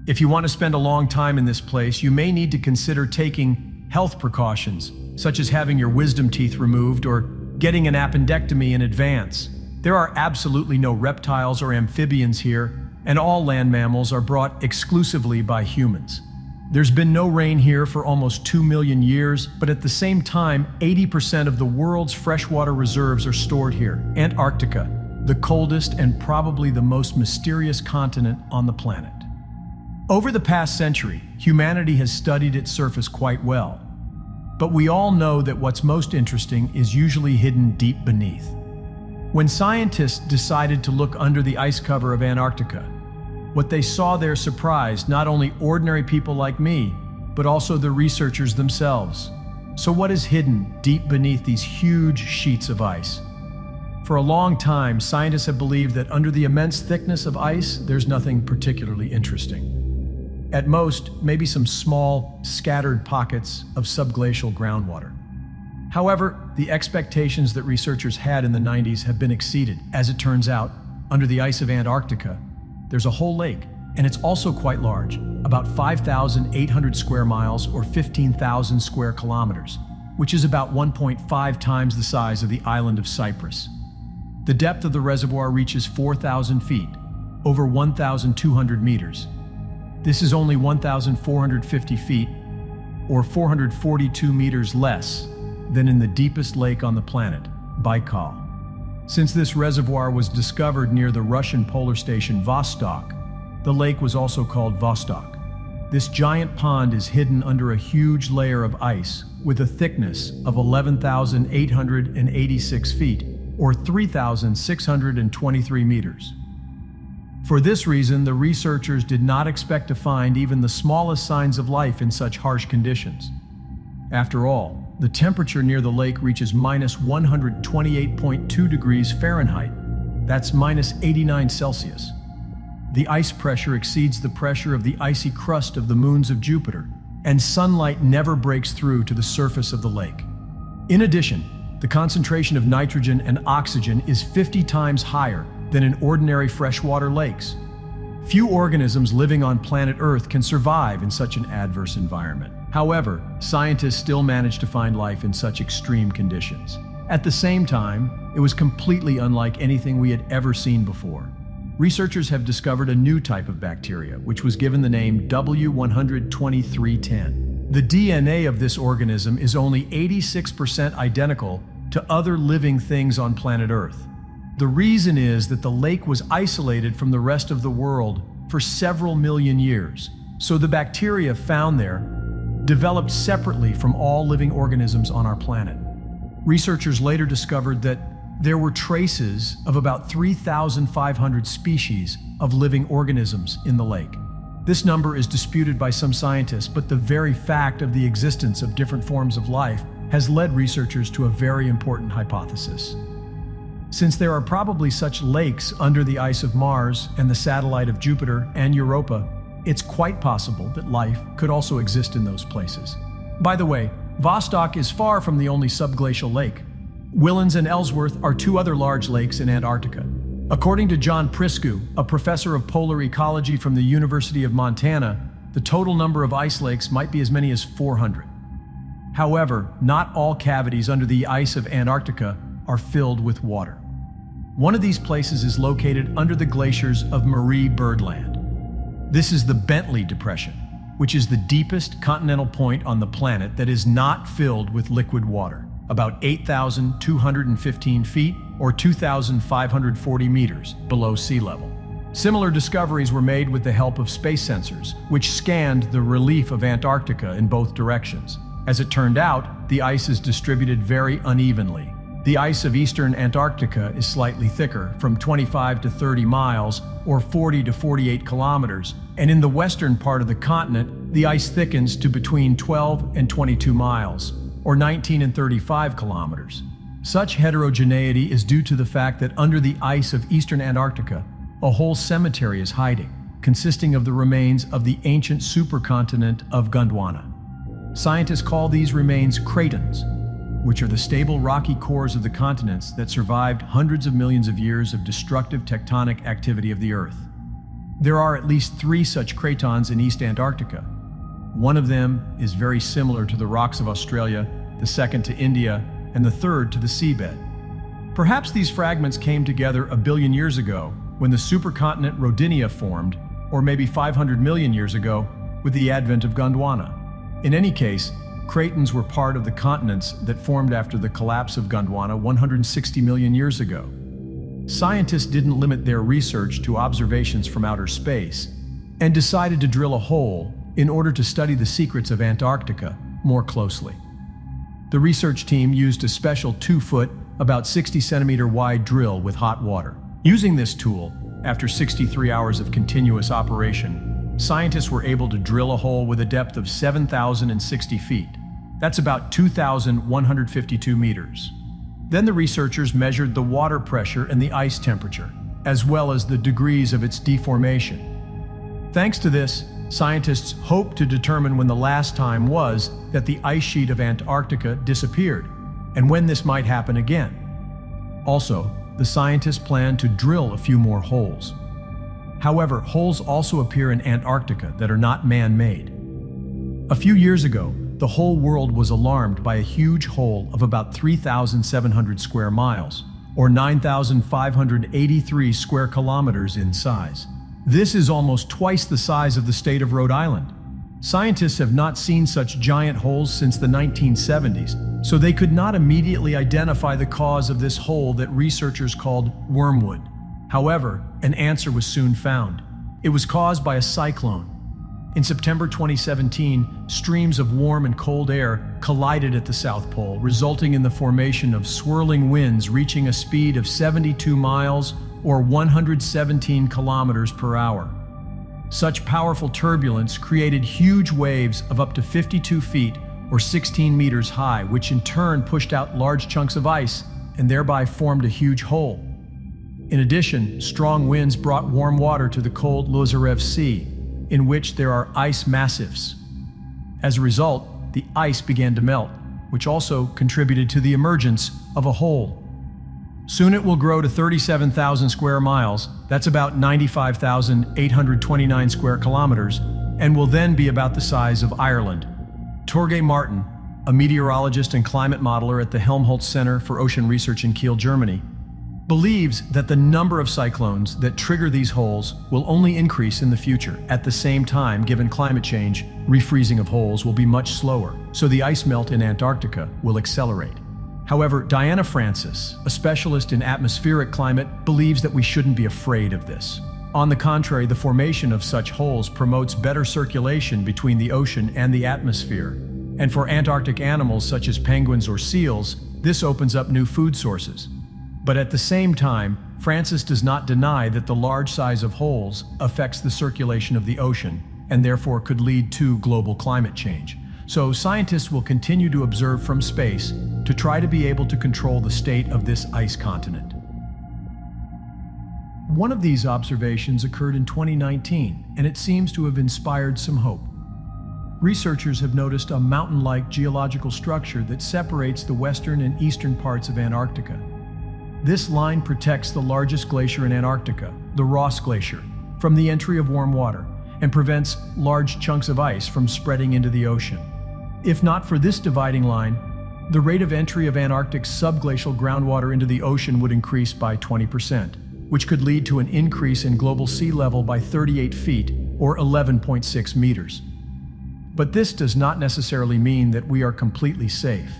If you want to spend a long time in this place, you may need to consider taking health precautions, such as having your wisdom teeth removed or getting an appendectomy in advance. There are absolutely no reptiles or amphibians here, and all land mammals are brought exclusively by humans. There's been no rain here for almost 2 million years, but at the same time, 80% of the world's freshwater reserves are stored here. Antarctica, the coldest and probably the most mysterious continent on the planet. Over the past century, humanity has studied its surface quite well. But we all know that what's most interesting is usually hidden deep beneath. When scientists decided to look under the ice cover of Antarctica, what they saw there surprised not only ordinary people like me, but also the researchers themselves. So what is hidden deep beneath these huge sheets of ice? For a long time, scientists have believed that under the immense thickness of ice, there's nothing particularly interesting. At most, maybe some small, scattered pockets of subglacial groundwater. However, the expectations that researchers had in the 90s have been exceeded. As it turns out, under the ice of Antarctica, there's a whole lake, and it's also quite large, about 5,800 square miles or 15,000 square kilometers, which is about 1.5 times the size of the island of Cyprus. The depth of the reservoir reaches 4,000 feet, over 1,200 meters. This is only 1,450 feet, or 442 meters less than in the deepest lake on the planet, Baikal. Since this reservoir was discovered near the Russian polar station Vostok, the lake was also called Vostok. This giant pond is hidden under a huge layer of ice with a thickness of 11,886 feet, or 3,623 meters. For this reason, the researchers did not expect to find even the smallest signs of life in such harsh conditions. After all, the temperature near the lake reaches minus 128.2 degrees Fahrenheit. That's minus 89 Celsius. The ice pressure exceeds the pressure of the icy crust of the moons of Jupiter, and sunlight never breaks through to the surface of the lake. In addition, the concentration of nitrogen and oxygen is 50 times higher than in ordinary freshwater lakes. Few organisms living on planet Earth can survive in such an adverse environment. However, scientists still managed to find life in such extreme conditions. At the same time, it was completely unlike anything we had ever seen before. Researchers have discovered a new type of bacteria, which was given the name W12310. The DNA of this organism is only 86% identical to other living things on planet Earth. The reason is that the lake was isolated from the rest of the world for several million years, so the bacteria found there developed separately from all living organisms on our planet. Researchers later discovered that there were traces of about 3,500 species of living organisms in the lake. This number is disputed by some scientists, but the very fact of the existence of different forms of life has led researchers to a very important hypothesis. Since there are probably such lakes under the ice of Mars and the satellite of Jupiter and Europa, it's quite possible that life could also exist in those places. By the way, Vostok is far from the only subglacial lake. Whillans and Ellsworth are two other large lakes in Antarctica. According to John Priscu, a professor of polar ecology from the University of Montana, the total number of ice lakes might be as many as 400. However, not all cavities under the ice of Antarctica are filled with water. One of these places is located under the glaciers of Marie Byrd Land. This is the Bentley Depression, which is the deepest continental point on the planet that is not filled with liquid water, about 8,215 feet or 2,540 meters below sea level. Similar discoveries were made with the help of space sensors, which scanned the relief of Antarctica in both directions. As it turned out, the ice is distributed very unevenly. The ice of eastern Antarctica is slightly thicker, from 25 to 30 miles or 40 to 48 kilometers, and in the western part of the continent, the ice thickens to between 12 and 22 miles, or 19 and 35 kilometers. Such heterogeneity is due to the fact that under the ice of eastern Antarctica, a whole cemetery is hiding, consisting of the remains of the ancient supercontinent of Gondwana. Scientists call these remains cratons, which are the stable rocky cores of the continents that survived hundreds of millions of years of destructive tectonic activity of the Earth. There are at least 3 such cratons in East Antarctica. One of them is very similar to the rocks of Australia, the second to India, and the third to the seabed. Perhaps these fragments came together a billion years ago when the supercontinent Rodinia formed, or maybe 500 million years ago with the advent of Gondwana. In any case, cratons were part of the continents that formed after the collapse of Gondwana 160 million years ago. Scientists didn't limit their research to observations from outer space and decided to drill a hole in order to study the secrets of Antarctica more closely. The research team used a special 2-foot, about 60-centimeter wide drill with hot water. Using this tool, after 63 hours of continuous operation, scientists were able to drill a hole with a depth of 7,060 feet. That's about 2,152 meters. Then the researchers measured the water pressure and the ice temperature, as well as the degrees of its deformation. Thanks to this, scientists hoped to determine when the last time was that the ice sheet of Antarctica disappeared, and when this might happen again. Also, the scientists planned to drill a few more holes. However, holes also appear in Antarctica that are not man-made. A few years ago, the whole world was alarmed by a huge hole of about 3,700 square miles, or 9,583 square kilometers in size. This is almost twice the size of the state of Rhode Island. Scientists have not seen such giant holes since the 1970s, so they could not immediately identify the cause of this hole that researchers called wormwood. However, an answer was soon found. It was caused by a cyclone. In September 2017, streams of warm and cold air collided at the South Pole, resulting in the formation of swirling winds reaching a speed of 72 miles or 117 kilometers per hour. Such powerful turbulence created huge waves of up to 52 feet or 16 meters high, which in turn pushed out large chunks of ice and thereby formed a huge hole. In addition, strong winds brought warm water to the cold Lazarev Sea, in which there are ice massifs. As a result, the ice began to melt, which also contributed to the emergence of a hole. Soon it will grow to 37,000 square miles, that's about 95,829 square kilometers, and will then be about the size of Ireland. Torgay Martin, a meteorologist and climate modeler at the Helmholtz Center for Ocean Research in Kiel, Germany, believes that the number of cyclones that trigger these holes will only increase in the future. At the same time, given climate change, refreezing of holes will be much slower, so the ice melt in Antarctica will accelerate. However, Diana Francis, a specialist in atmospheric climate, believes that we shouldn't be afraid of this. On the contrary, the formation of such holes promotes better circulation between the ocean and the atmosphere. And for Antarctic animals such as penguins or seals, this opens up new food sources. But at the same time, Francis does not deny that the large size of holes affects the circulation of the ocean and therefore could lead to global climate change. So scientists will continue to observe from space to try to be able to control the state of this ice continent. One of these observations occurred in 2019, and it seems to have inspired some hope. Researchers have noticed a mountain-like geological structure that separates the western and eastern parts of Antarctica. This line protects the largest glacier in Antarctica, the Ross Glacier, from the entry of warm water and prevents large chunks of ice from spreading into the ocean. If not for this dividing line, the rate of entry of Antarctic's subglacial groundwater into the ocean would increase by 20%, which could lead to an increase in global sea level by 38 feet or 11.6 meters. But this does not necessarily mean that we are completely safe.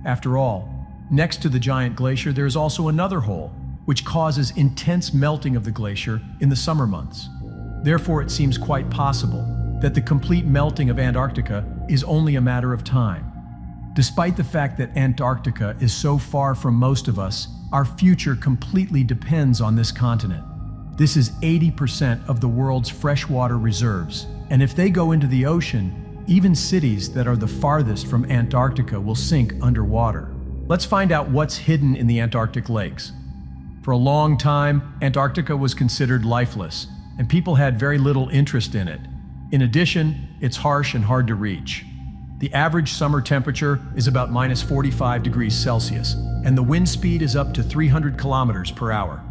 After all, next to the giant glacier, there is also another hole, which causes intense melting of the glacier in the summer months. Therefore, it seems quite possible that the complete melting of Antarctica is only a matter of time. Despite the fact that Antarctica is so far from most of us, our future completely depends on this continent. This is 80% of the world's freshwater reserves, and if they go into the ocean, even cities that are the farthest from Antarctica will sink underwater. Let's find out what's hidden in the Antarctic lakes. For a long time, Antarctica was considered lifeless, and people had very little interest in it. In addition, it's harsh and hard to reach. The average summer temperature is about -45 degrees Celsius, and the wind speed is up to 300 kilometers per hour.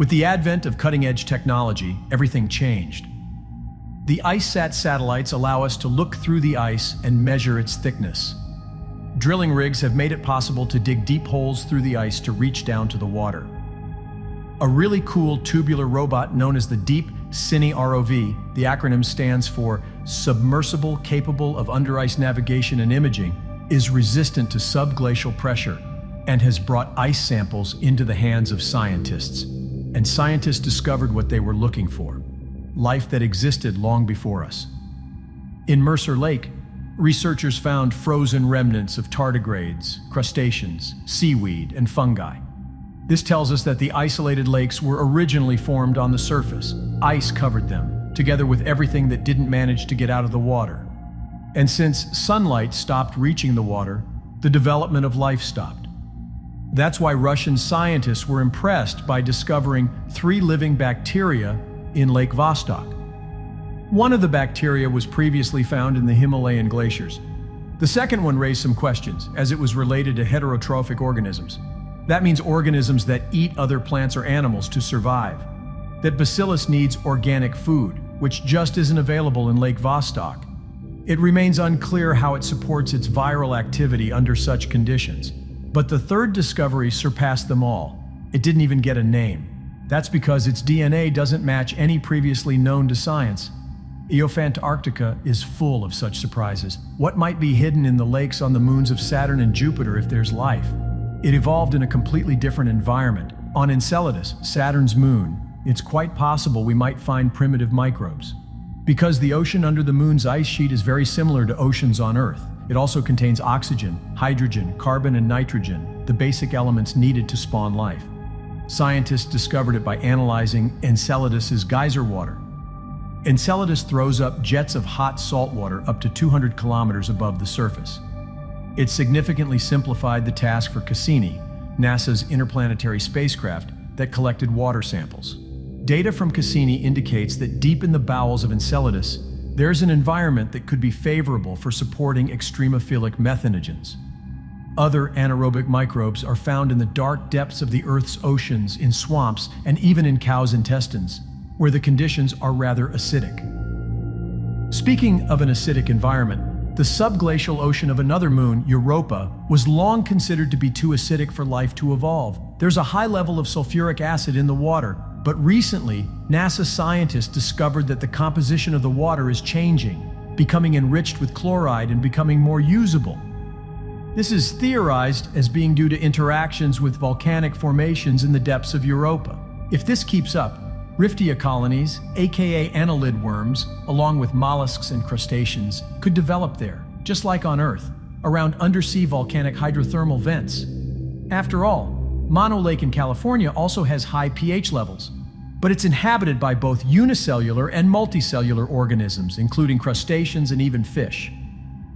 With the advent of cutting-edge technology, everything changed. The IceSat satellites allow us to look through the ice and measure its thickness. Drilling rigs have made it possible to dig deep holes through the ice to reach down to the water. A really cool tubular robot known as the Deep Cine ROV, the acronym stands for Submersible Capable of Under-Ice Navigation and Imaging, is resistant to subglacial pressure and has brought ice samples into the hands of scientists. And scientists discovered what they were looking for: life that existed long before us. In Mercer Lake, researchers found frozen remnants of tardigrades, crustaceans, seaweed, and fungi. This tells us that the isolated lakes were originally formed on the surface. Ice covered them, together with everything that didn't manage to get out of the water. And since sunlight stopped reaching the water, the development of life stopped. That's why Russian scientists were impressed by discovering 3 living bacteria in Lake Vostok. One of the bacteria was previously found in the Himalayan glaciers. The second one raised some questions, as it was related to heterotrophic organisms. That means organisms that eat other plants or animals to survive. That Bacillus needs organic food, which just isn't available in Lake Vostok. It remains unclear how it supports its viral activity under such conditions. But the third discovery surpassed them all. It didn't even get a name. That's because its DNA doesn't match any previously known to science. Eophantarctica is full of such surprises. What might be hidden in the lakes on the moons of Saturn and Jupiter if there's life? It evolved in a completely different environment. On Enceladus, Saturn's moon, it's quite possible we might find primitive microbes. Because the ocean under the moon's ice sheet is very similar to oceans on Earth, it also contains oxygen, hydrogen, carbon, and nitrogen, the basic elements needed to spawn life. Scientists discovered it by analyzing Enceladus's geyser water. Enceladus throws up jets of hot salt water up to 200 kilometers above the surface. It significantly simplified the task for Cassini, NASA's interplanetary spacecraft that collected water samples. Data from Cassini indicates that deep in the bowels of Enceladus, there's an environment that could be favorable for supporting extremophilic methanogens. Other anaerobic microbes are found in the dark depths of the Earth's oceans, in swamps, and even in cows' intestines, where the conditions are rather acidic. Speaking of an acidic environment, the subglacial ocean of another moon, Europa, was long considered to be too acidic for life to evolve. There's a high level of sulfuric acid in the water, but recently, NASA scientists discovered that the composition of the water is changing, becoming enriched with chloride and becoming more usable. This is theorized as being due to interactions with volcanic formations in the depths of Europa. If this keeps up, Riftia colonies, aka annelid worms, along with mollusks and crustaceans, could develop there, just like on Earth, around undersea volcanic hydrothermal vents. After all, Mono Lake in California also has high pH levels, but it's inhabited by both unicellular and multicellular organisms, including crustaceans and even fish.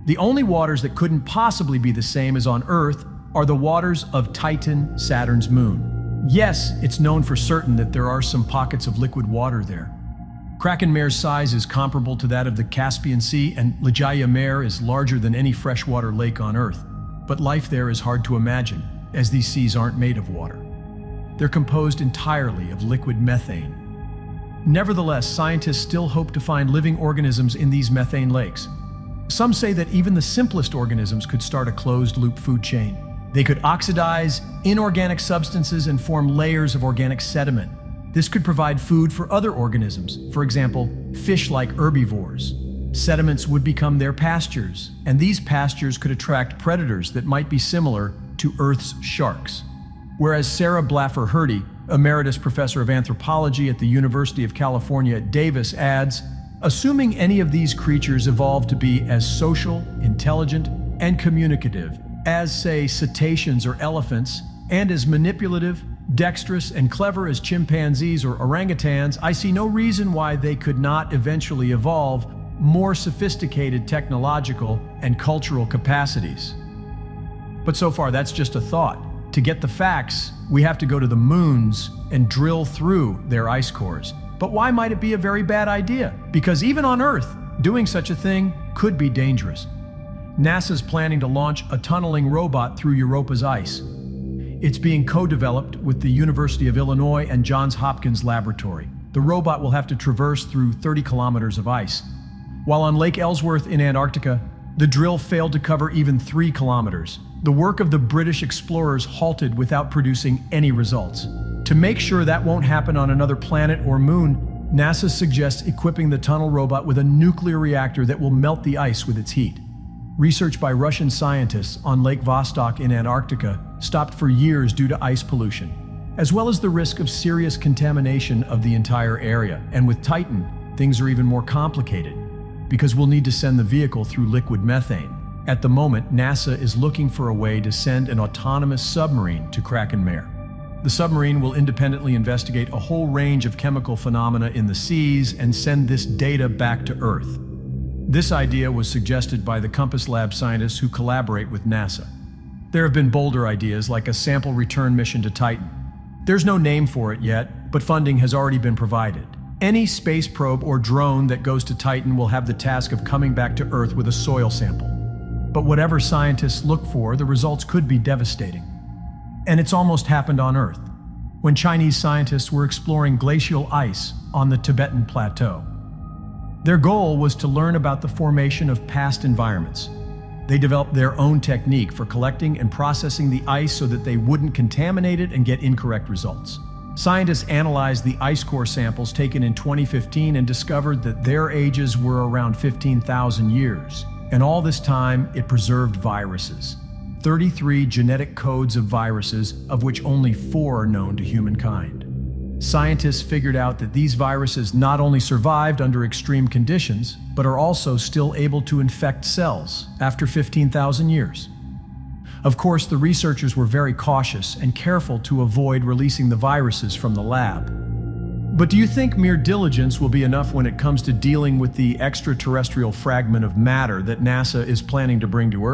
The only waters that couldn't possibly be the same as on Earth are the waters of Titan, Saturn's moon. Yes, it's known for certain that there are some pockets of liquid water there. Kraken Mare's size is comparable to that of the Caspian Sea, and Ligiya Mare is larger than any freshwater lake on Earth. But life there is hard to imagine, as these seas aren't made of water. They're composed entirely of liquid methane. Nevertheless, scientists still hope to find living organisms in these methane lakes. Some say that even the simplest organisms could start a closed-loop food chain. They could oxidize inorganic substances and form layers of organic sediment. This could provide food for other organisms, for example, fish like herbivores. Sediments would become their pastures, and these pastures could attract predators that might be similar to Earth's sharks. Whereas Sarah Blaffer Hrdy, emeritus professor of anthropology at the University of California at Davis, adds, assuming any of these creatures evolved to be as social, intelligent, and communicative as, say, cetaceans or elephants, and as manipulative, dexterous, and clever as chimpanzees or orangutans, I see no reason why they could not eventually evolve more sophisticated technological and cultural capacities. But so far, that's just a thought. To get the facts, we have to go to the moons and drill through their ice cores. But why might it be a very bad idea? Because even on Earth, doing such a thing could be dangerous. NASA's planning to launch a tunneling robot through Europa's ice. It's being co-developed with the University of Illinois and Johns Hopkins Laboratory. The robot will have to traverse through 30 kilometers of ice. While on Lake Ellsworth in Antarctica, the drill failed to cover even 3 kilometers. The work of the British explorers halted without producing any results. To make sure that won't happen on another planet or moon, NASA suggests equipping the tunnel robot with a nuclear reactor that will melt the ice with its heat. Research by Russian scientists on Lake Vostok in Antarctica stopped for years due to ice pollution, as well as the risk of serious contamination of the entire area. And with Titan, things are even more complicated, because we'll need to send the vehicle through liquid methane. At the moment, NASA is looking for a way to send an autonomous submarine to Kraken Mare. The submarine will independently investigate a whole range of chemical phenomena in the seas and send this data back to Earth. This idea was suggested by the Compass Lab scientists who collaborate with NASA. There have been bolder ideas like a sample return mission to Titan. There's no name for it yet, but funding has already been provided. Any space probe or drone that goes to Titan will have the task of coming back to Earth with a soil sample. But whatever scientists look for, the results could be devastating. And it's almost happened on Earth, when Chinese scientists were exploring glacial ice on the Tibetan Plateau. Their goal was to learn about the formation of past environments. They developed their own technique for collecting and processing the ice so that they wouldn't contaminate it and get incorrect results. Scientists analyzed the ice core samples taken in 2015 and discovered that their ages were around 15,000 years. And all this time, it preserved viruses. 33 genetic codes of viruses, of which only 4 are known to humankind. Scientists figured out that these viruses not only survived under extreme conditions, but are also still able to infect cells after 15,000 years. Of course, the researchers were very cautious and careful to avoid releasing the viruses from the lab. But do you think mere diligence will be enough when it comes to dealing with the extraterrestrial fragment of matter that NASA is planning to bring to Earth?